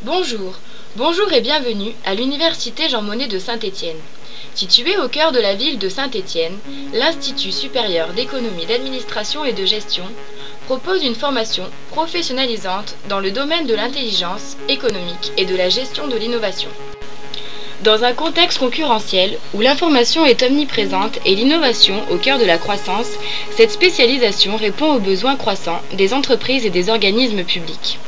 Bonjour et bienvenue à l'Université Jean Monnet de Saint-Étienne. Située au cœur de la ville de Saint-Étienne, l'Institut supérieur d'économie, d'administration et de gestion propose une formation professionnalisante dans le domaine de l'intelligence économique et de la gestion de l'innovation. Dans un contexte concurrentiel où l'information est omniprésente et l'innovation au cœur de la croissance, cette spécialisation répond aux besoins croissants des entreprises et des organismes publics.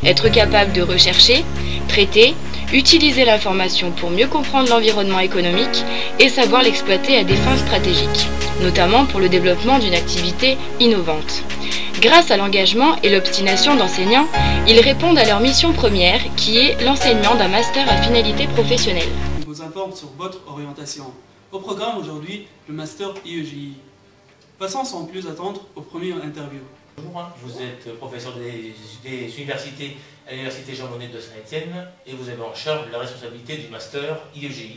Être capable de rechercher, traiter, utiliser l'information pour mieux comprendre l'environnement économique et savoir l'exploiter à des fins stratégiques, notamment pour le développement d'une activité innovante. Grâce à l'engagement et l'obstination d'enseignants, ils répondent à leur mission première qui est l'enseignement d'un master à finalité professionnelle. Je vous informe sur votre orientation. Au programme aujourd'hui, le master IEGI. Passons sans plus attendre au premier interview. Bonjour, vous êtes professeur des universités à l'Université Jean Monnet de Saint-Étienne et vous avez en charge la responsabilité du master IEGI.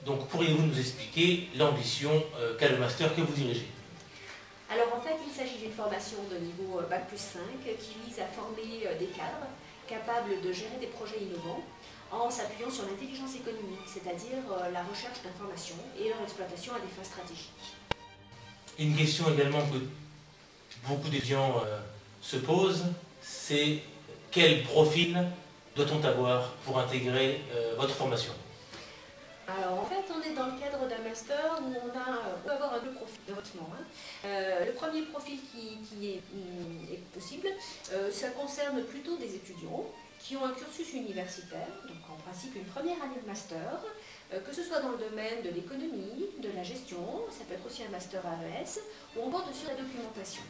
Donc pourriez-vous nous expliquer l'ambition qu'a le master que vous dirigez? Alors en fait, il s'agit d'une formation de niveau Bac+5 qui vise à former des cadres capables de gérer des projets innovants en s'appuyant sur l'intelligence économique, c'est-à-dire la recherche d'informations et leur exploitation à des fins stratégiques. Une question également que beaucoup d'étudiants se posent, c'est quel profil doit-on avoir pour intégrer votre formation? Alors en fait, on est dans le cadre d'un master où on peut avoir deux profils de recrutement. Le premier profil qui est possible, ça concerne plutôt des étudiants qui ont un cursus universitaire, donc en principe une première année de master, que ce soit dans le domaine de l'économie, de la gestion, ça peut être aussi un master AES, ou encore sur la documentation.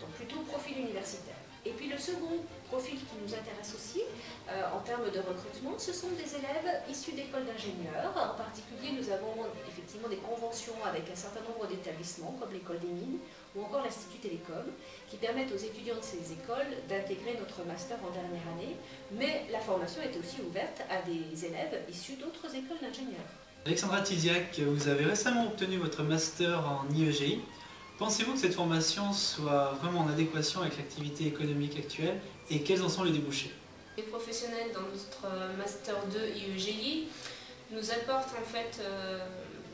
Donc plutôt profil universitaire. Et puis le second profil qui nous intéresse aussi, en termes de recrutement, ce sont des élèves issus d'écoles d'ingénieurs. En particulier, nous avons effectivement des conventions avec un certain nombre d'établissements, comme l'école des mines ou encore l'Institut Télécom, qui permettent aux étudiants de ces écoles d'intégrer notre master en dernière année. Mais la formation est aussi ouverte à des élèves issus d'autres écoles d'ingénieurs. Alexandra Tiziak, vous avez récemment obtenu votre master en IEGI. Pensez-vous que cette formation soit vraiment en adéquation avec l'activité économique actuelle et quels en sont les débouchés? Les professionnels dans notre Master 2 IEGI nous apportent en fait,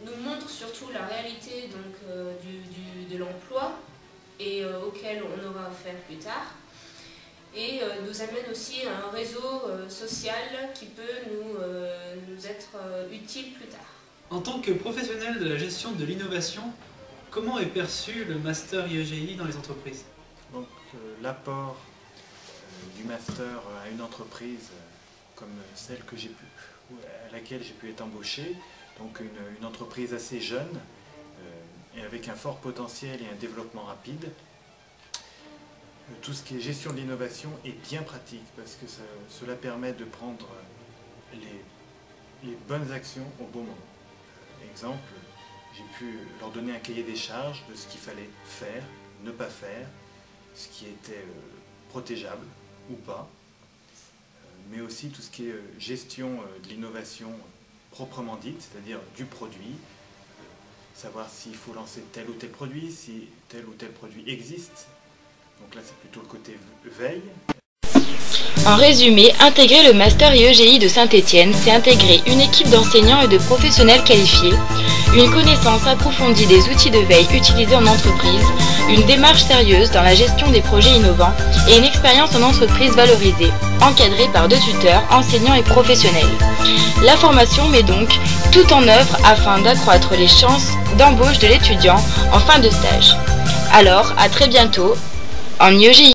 nous montrent surtout la réalité donc, de l'emploi et auquel on aura affaire plus tard et nous amène aussi à un réseau social qui peut nous être utile plus tard. En tant que professionnel de la gestion de l'innovation, comment est perçu le master IEGI dans les entreprises? Donc l'apport du master à une entreprise comme celle à laquelle j'ai pu être embauché, donc une entreprise assez jeune et avec un fort potentiel et un développement rapide. Tout ce qui est gestion de l'innovation est bien pratique parce que cela permet de prendre les bonnes actions au bon moment. Exemple, j'ai pu leur donner un cahier des charges de ce qu'il fallait faire, ne pas faire, ce qui était protégeable ou pas, mais aussi tout ce qui est gestion de l'innovation proprement dite, c'est-à-dire du produit, savoir s'il faut lancer tel ou tel produit, si tel ou tel produit existe. Donc là c'est plutôt le côté veille. En résumé, intégrer le master IEGI de Saint-Étienne, c'est intégrer une équipe d'enseignants et de professionnels qualifiés, une connaissance approfondie des outils de veille utilisés en entreprise, une démarche sérieuse dans la gestion des projets innovants et une expérience en entreprise valorisée, encadrée par 2 tuteurs, enseignants et professionnels. La formation met donc tout en œuvre afin d'accroître les chances d'embauche de l'étudiant en fin de stage. Alors, à très bientôt en IEGI.